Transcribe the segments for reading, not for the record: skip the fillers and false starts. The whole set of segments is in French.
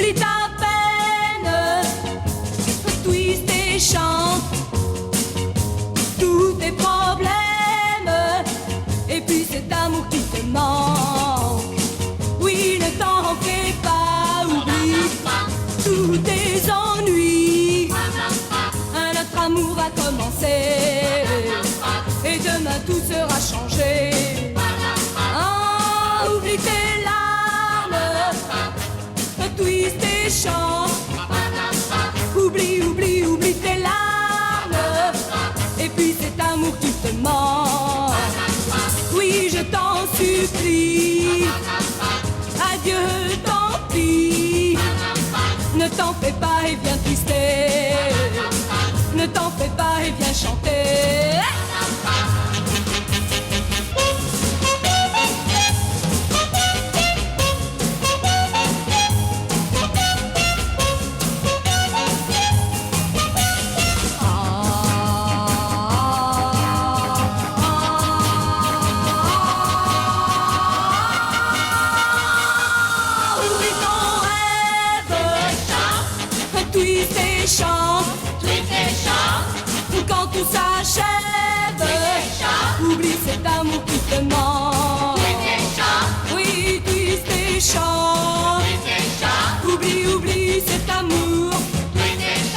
Oublie ta peine, twist et chante tous tes problèmes. Et puis cet amour qui te manque, oui, ne t'en fais pas, oublie tous tes ennuis. Un autre amour va commencer, et demain tout sera changé. Ah, oublie tes larmes, twist et chante. Oublie, oublie, oublie tes larmes, et puis cet amour qui te manque. Oui, je t'en supplie, adieu, tant pis. Ne t'en fais pas et viens twister. Ne t'en fais pas et viens chanter. Quand tout s'achève, oublie cet amour qui te manque. Oui, twist et chante. Oublie, oublie cet amour.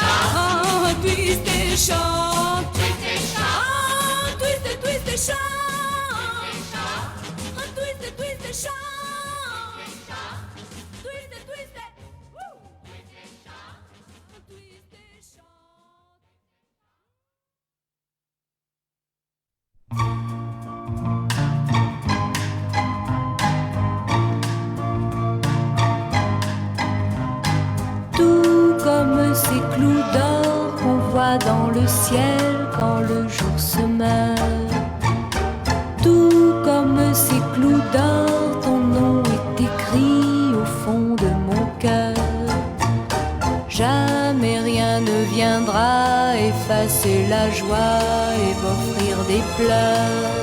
Ah, twist et chante. Ah, twist et twist et chante. Ah, twist et twist et chante. Twist et twist et tout comme ces clous d'or qu'on voit dans le ciel quand le jour se meurt. Tout comme ces clous d'or, ton nom est écrit au fond de mon cœur. Jamais rien ne viendra effacer la joie et m'offrir des pleurs.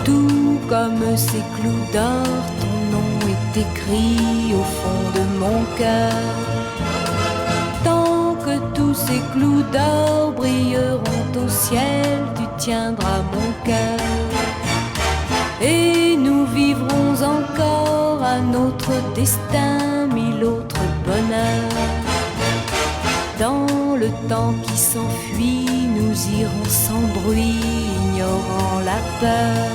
Tout comme ces clous d'or, ton nom est écrit au fond de mon cœur. Tant que tous ces clous d'or brilleront au ciel, tu tiendras mon cœur. Et nous vivrons encore à notre destin mille autres bonheurs. Dans le temps qui s'enfuit, nous irons sans bruit, ignorant la peur.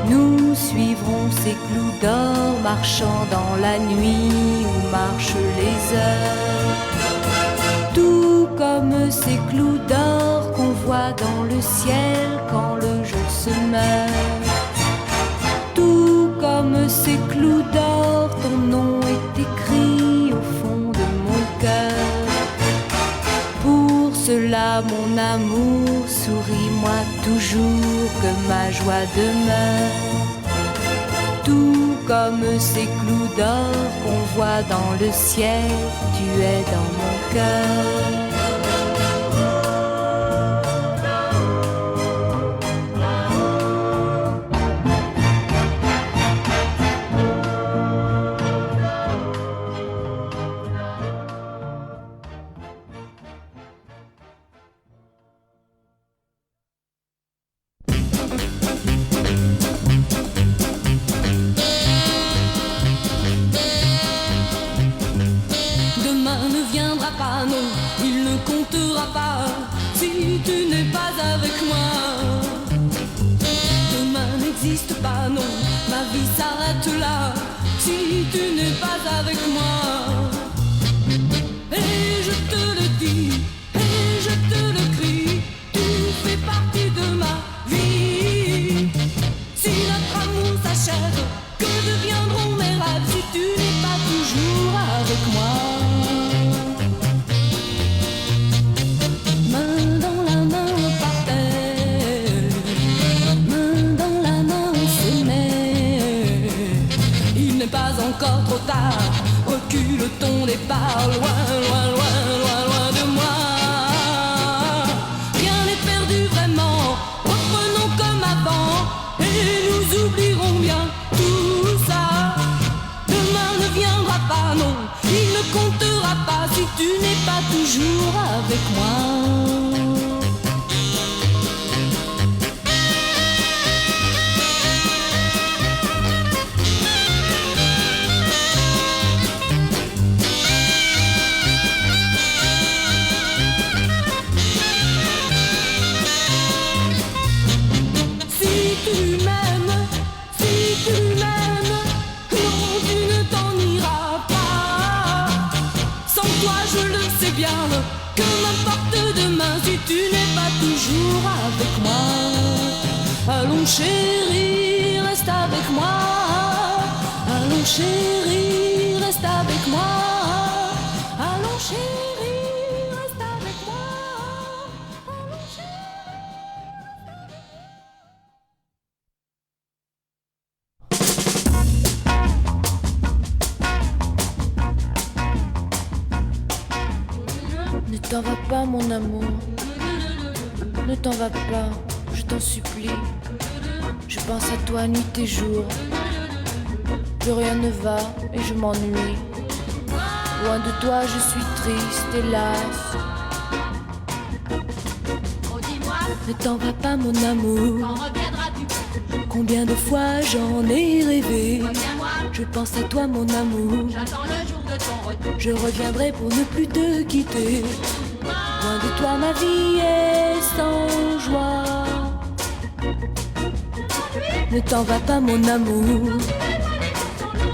Nous suivrons ces clous d'or, marchant dans la nuit où marchent les heures. Tout comme ces clous d'or qu'on voit dans le ciel quand le jour se meurt. Tout comme ces clous d'or, ton nom est écrit au fond de mon cœur. Pour cela, mon amour, souris-moi toujours que ma joie demeure. Tout comme ces clous d'or qu'on voit dans le ciel, tu es dans mon cœur. Si tu n'es pas avec moi, demain n'existe pas, non, ma vie s'arrête là. Si tu n'es pas avec moi, et je te le dis, et je te le crie, tu fais partie de ma vie. Si notre amour s'achève, que deviendront mes rêves si tu n'es pas toujours avec moi? Pas encore trop tard, recule ton départ, loin, loin, loin, loin, loin. avec moi. Que m'importe demain si tu n'es pas toujours avec moi. Allons chérie, reste avec moi. Allons chérie, reste avec moi. Allons chérie, reste avec moi. Allons Ne t'en va pas mon amour, ne t'en va pas, je t'en supplie. Je pense à toi nuit et jour, plus rien ne va et je m'ennuie. Loin de toi je suis triste hélas. Ne t'en va pas mon amour, combien de fois j'en ai rêvé. Je pense à toi mon amour, j'attends le jour de ton retour. je reviendrai pour ne plus te quitter. Loin de toi ma vie est sans joie. Ne t'en va pas mon amour,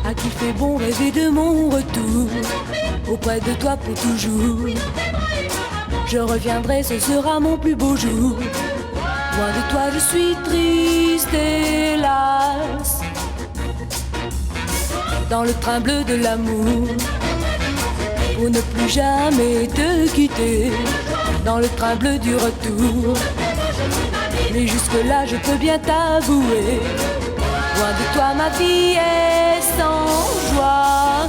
à qui fait bon rêver de mon retour. Auprès de toi pour toujours, je reviendrai, ce sera mon plus beau jour. Loin de toi je suis triste hélas. Dans le train bleu de l'amour, pour ne plus jamais te quitter. Dans le train bleu du retour, mais jusque-là je peux bien t'avouer. Loin de toi ma vie est sans joie.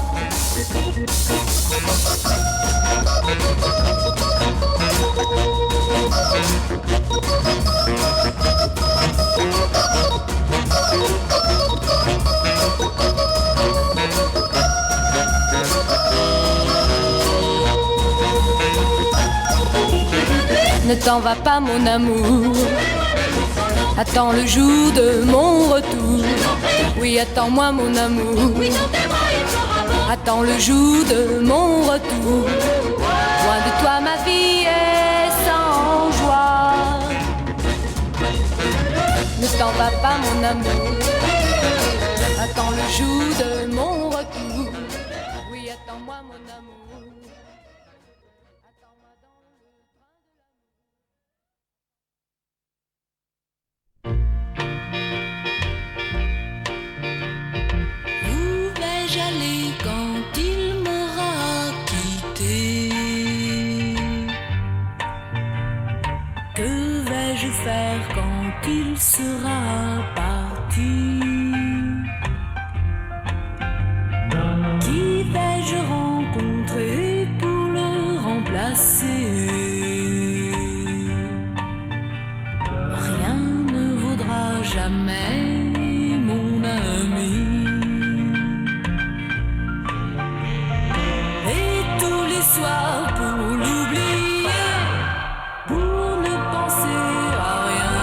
Ne t'en va pas mon amour, attends le jour de mon retour. Oui, attends-moi mon amour, attends le jour de mon retour. Loin de toi ma vie est sans joie. Ne t'en va pas mon amour, attends le jour de mon retour. Oui, attends-moi mon amour. J'allais quand il m'aura quitté. Que vais-je faire quand il sera parti? Qui vais-je rencontrer pour le remplacer? Rien ne vaudra jamais mon ami. Soir pour l'oublier, pour ne penser à rien.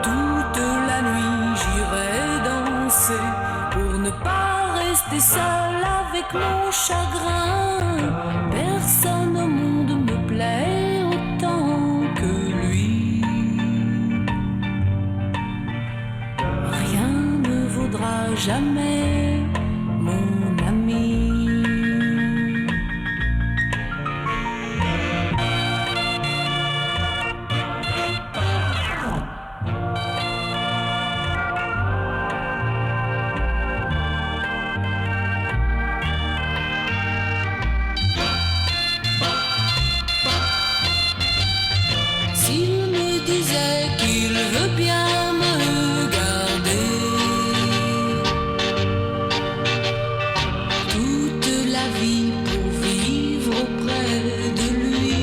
Toute la nuit j'irai danser pour ne pas rester seule avec mon chagrin. Personne au monde me plaît autant que lui. Rien ne vaudra jamais mon ami. S'il me disait qu'il veut bien me garder toute la vie pour vivre auprès de lui,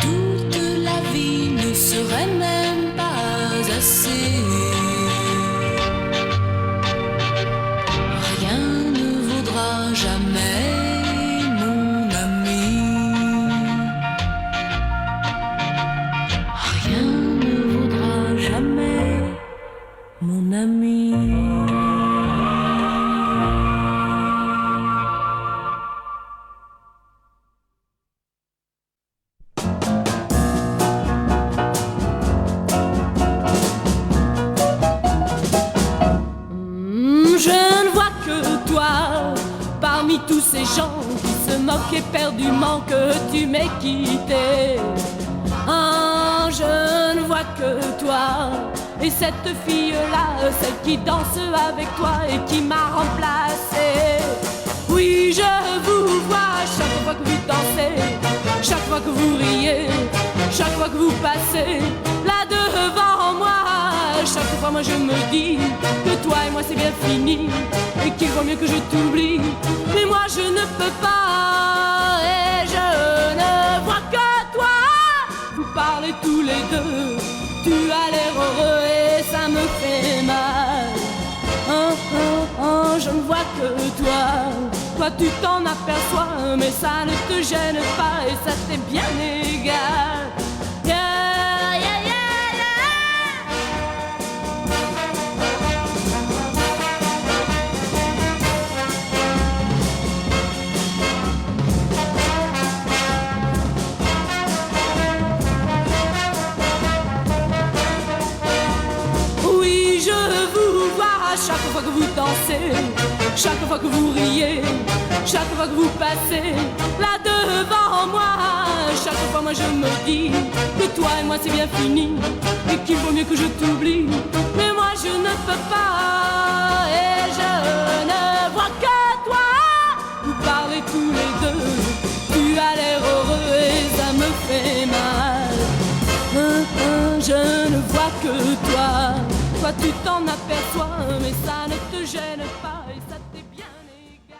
toute la vie ne serait même pas assez. Rien ne vaudra jamais ces gens qui se moquent éperdument que tu m'aies quitté. Ah, je ne vois que toi et cette fille-là, celle qui danse avec toi et qui m'a remplacé. Oui, je vous vois chaque fois que vous dansez, chaque fois que vous riez, chaque fois que vous passez là devant moi. Chaque fois moi je me dis que toi et moi c'est bien fini et qu'il vaut mieux que je t'oublie. Mais moi je ne peux pas et je ne vois que toi. Vous parlez tous les deux, tu as l'air heureux et ça me fait mal. Je ne vois que toi. Toi tu t'en aperçois mais ça ne te gêne pas et ça t'est bien égal. Yeah, yeah, yeah, yeah. Oui, je vous vois chaque fois que vous dansez, chaque fois que vous riez, chaque fois que vous passez là devant moi. Chaque fois moi je me dis que toi et moi c'est bien fini et qu'il vaut mieux que je t'oublie. Mais moi je ne peux pas et je ne vois que toi. Vous parlez tous les deux, tu as l'air heureux et ça me fait mal. Je ne vois que toi. Toi tu t'en aperçois mais ça ne te gêne pas et ça t'est bien égal.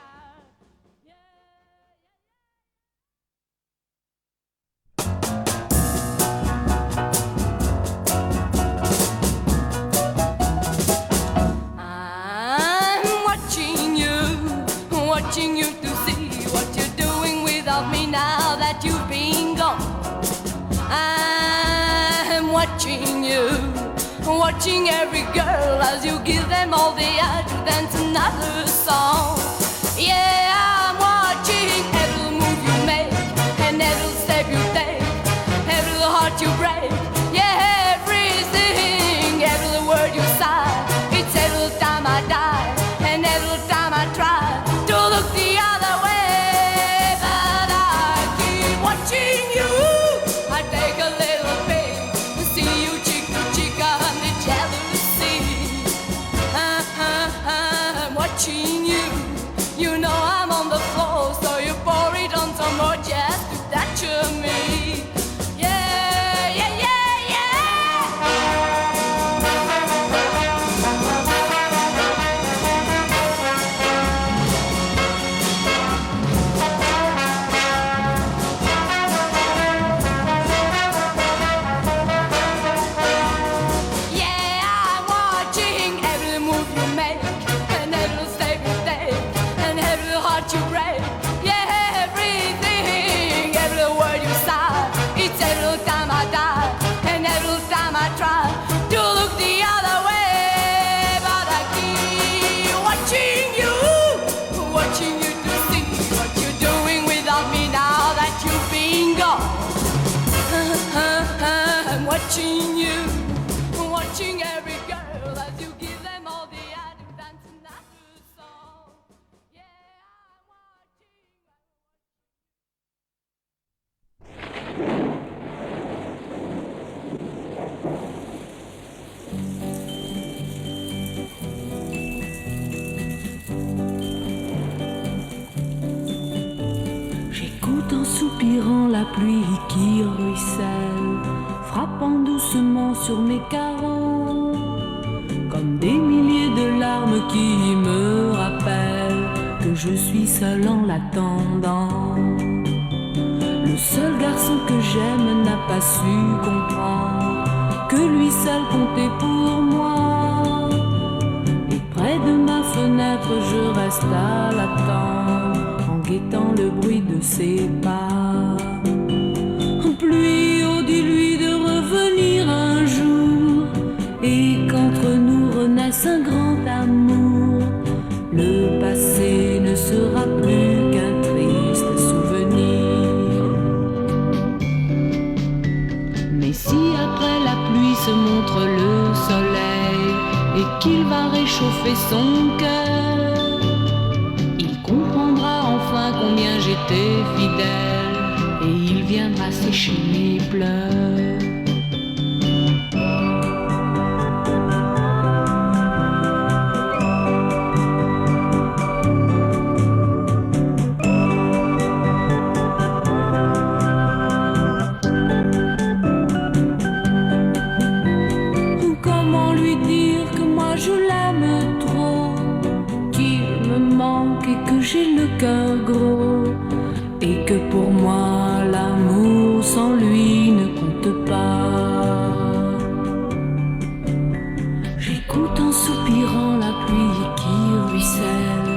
I'm watching you to see what you're doing without me now that you've been gone. I'm watching every girl as you give them all the urge to dance another song. Yeah, I'm watching every move you make and every step you take, every heart you break. Yeah, everything, every word you sigh. It's every time I die and every time I try to look the other way, but I keep watching you. I take a little pain to see you cheek to cheek on the jealousy. I'm watching you. You know I'm on the floor, so you pour it on some more just to touch me. Yeah, yeah, yeah, yeah. You break, yeah, everything, every word you sigh. It's every time I die and every time I try to look the other way, but I keep watching you to see what you're doing without me now that you've been gone. I'm watching you, watching every girl as you give them all the eye to dance another song. J'écoute en soupirant la pluie qui ruisselle, frappant doucement sur mes carreaux, comme des milliers de larmes qui me rappellent que je suis seul en l'attendant. Le seul garçon que j'aime n'a pas su comprendre que lui seul comptait pour moi. Et près de ma fenêtre je reste à l'attendre, en guettant le bruit de ses pas. Pluie, oh dis-lui de revenir un jour, et qu'entre nous renaisse un grand amour. Le passé ne sera plus qu'un triste souvenir. Mais si après la pluie se montre le soleil et qu'il va réchauffer son cœur, il comprendra enfin rester fidèle et il viendra sécher mes pleurs. J'ai le cœur gros et que pour moi l'amour sans lui ne compte pas. J'écoute en soupirant la pluie qui ruisselle,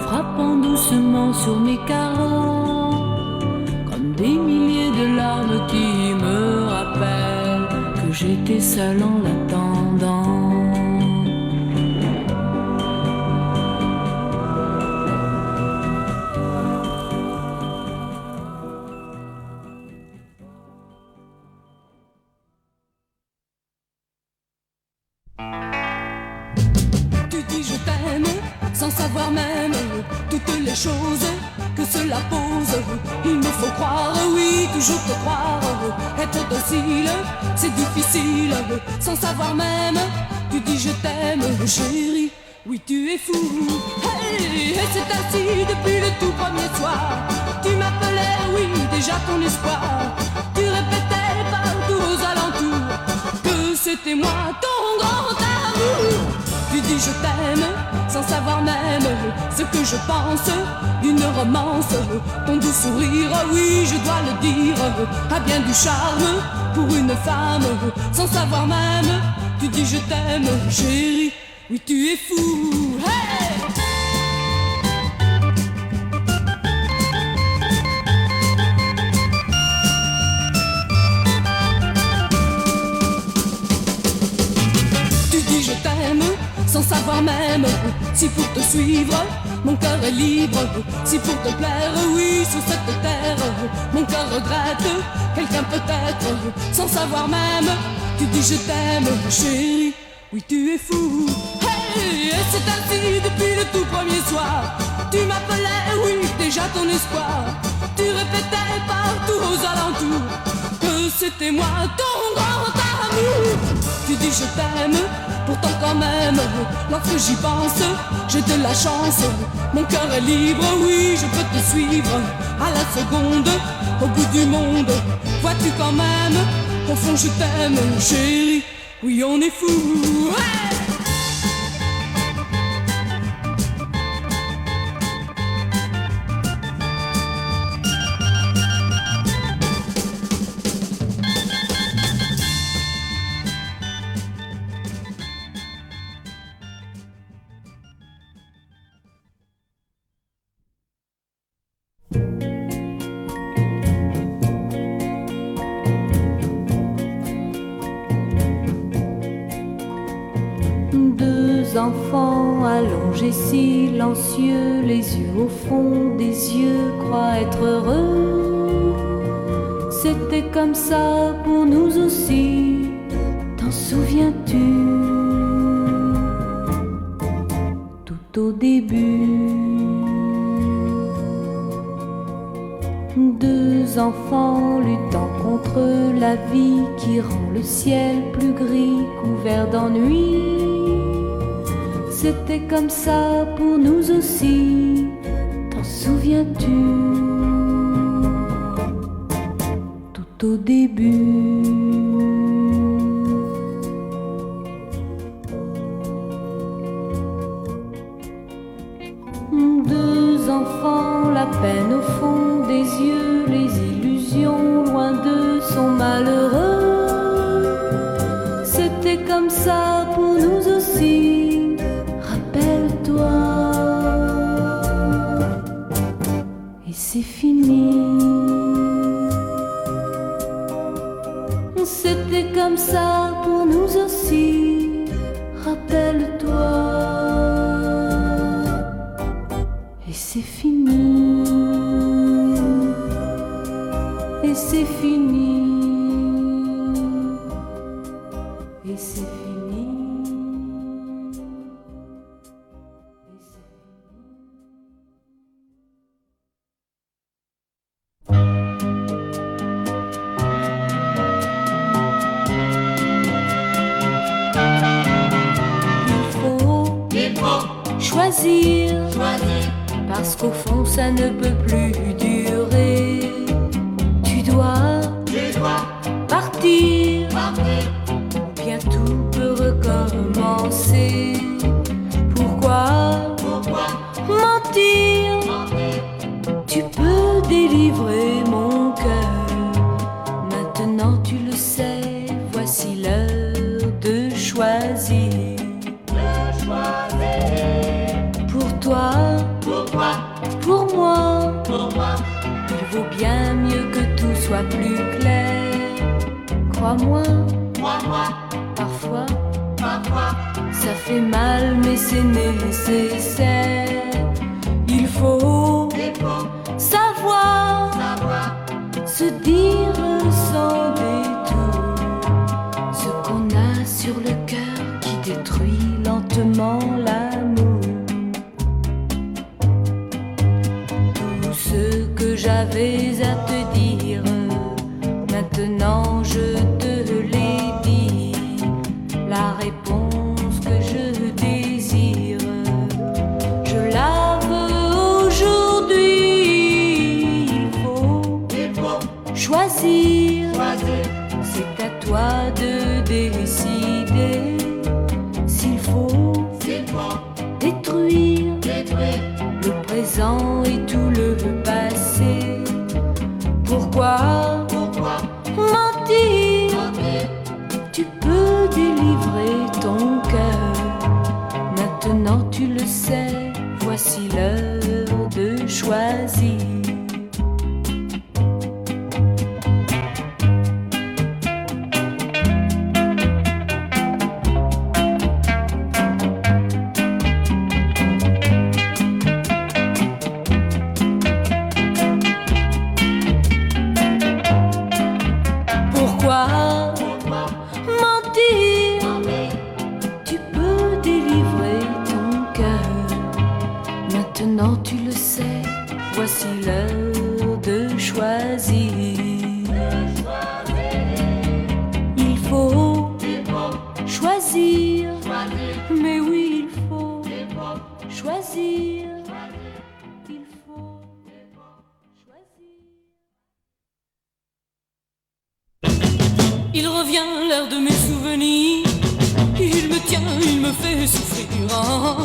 frappant doucement sur mes carreaux, comme des milliers de larmes qui me rappellent que j'étais seule en l'attendant. Sans savoir même toutes les choses que cela pose. Il me faut croire, oui, toujours te croire. Être docile, c'est difficile. Sans savoir même, tu dis je t'aime, chérie. Oui, tu es fou. Hey, et c'est ainsi depuis le tout premier soir. Tu m'appelais, oui, déjà ton espoir. Tu répétais partout aux alentours que c'était moi ton grand amour. Tu dis je t'aime, sans savoir même ce que je pense d'une romance. Ton doux sourire, oui, je dois le dire, a bien du charme pour une femme. Sans savoir même, tu dis je t'aime, chérie, oui, tu es fou. Hey! Tu dis je t'aime, sans savoir même si pour te suivre mon cœur est libre, si pour te plaire, oui, sur cette terre mon cœur regrette quelqu'un peut-être. Sans savoir même, tu dis je t'aime, chérie, oui, tu es fou. Hey, et c'est ainsi depuis le tout premier soir. Tu m'appelais, oui, déjà ton espoir. Tu répétais partout aux alentours que c'était moi ton grand amour. Tu dis je t'aime, pourtant quand même, lorsque j'y pense, j'ai de la chance. Mon cœur est libre, oui, je peux te suivre à la seconde, au bout du monde. Vois-tu quand même, au fond je t'aime, chérie, oui on est fou. Hey! Enfants allongés silencieux, les yeux au fond des yeux, croient être heureux. C'était comme ça pour nous aussi, t'en souviens-tu? Tout au début, deux enfants luttant contre la vie qui rend le ciel plus gris, couvert d'ennui. C'était comme ça pour nous aussi, t'en souviens-tu? Tout au début. Deux enfants, la peine au fond des yeux, les illusions loin d'eux sont malheureux. C'était comme ça pour nous aussi, rappelle-toi. Et c'est fini. C'était comme ça pour nous aussi, rappelle-toi. Et c'est fini. Et c'est fini. Et c'est fini. choisir, parce qu'au fond ça ne peut plus durer. Tu dois partir, bien tout peut recommencer. Pourquoi mentir? Tu peux délivrer mon cœur. Maintenant tu le sais, voici l'heure de choisir. Pour toi, pour moi, il vaut bien mieux que tout soit plus clair. Crois-moi, parfois, ça fait mal mais c'est nécessaire. Il faut savoir se dire sans détour ce qu'on a sur le cœur qui détruit lentement l'amour. Tout ce que j'avais à te dire, maintenant je te l'ai dit. La réponse que je désire, je la veux aujourd'hui. Il faut choisir, c'est à toi de décider. S'il faut détruire le présent et tout le passé. Pourquoi mentir? Tu peux délivrer ton cœur. Maintenant tu le sais, voici l'heure de choisir. Maintenant tu le sais, voici l'heure de choisir. Il faut choisir, mais oui il faut choisir. Il faut choisir. Il revient l'heure de mes souvenirs. Il me tient, il me fait souffrir.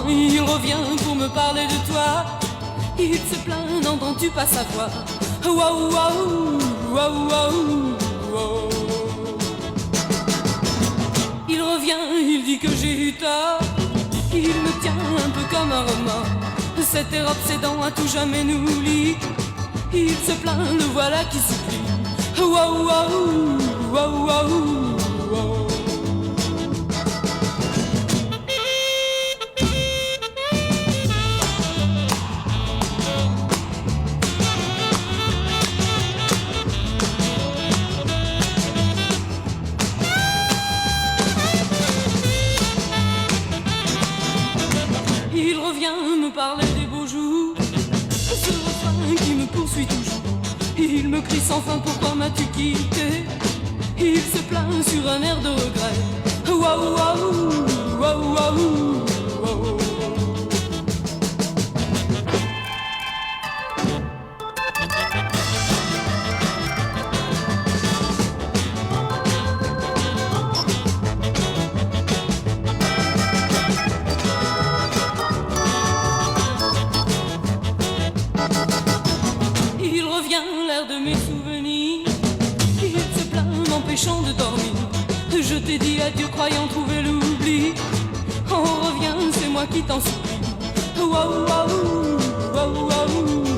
Il revient pour me parler de toi. Il se plaint, n'entends-tu pas sa voix? Waouh, waouh, waouh, waouh, waouh. Il revient, il dit que j'ai eu tort. Il me tient un peu comme un roman. Cet air obsédant à tout jamais nous lie. Il se plaint, le voilà qui supplie. Waouh, waouh, waouh, waouh, waouh. Il revient me parler des beaux jours, ce refrain qui me poursuit toujours. Il me crie sans fin, pourquoi m'as-tu quitté? Il se plaint sur un air de regret. Waouh, waouh, waouh, waouh, waouh. Il revient l'air de mes souvenirs. Il se plaint m'empêchant de dormir. Je t'ai dit adieu croyant trouver l'oubli. On revient, c'est moi qui t'en supplie. Waouh, waouh, waouh, waouh.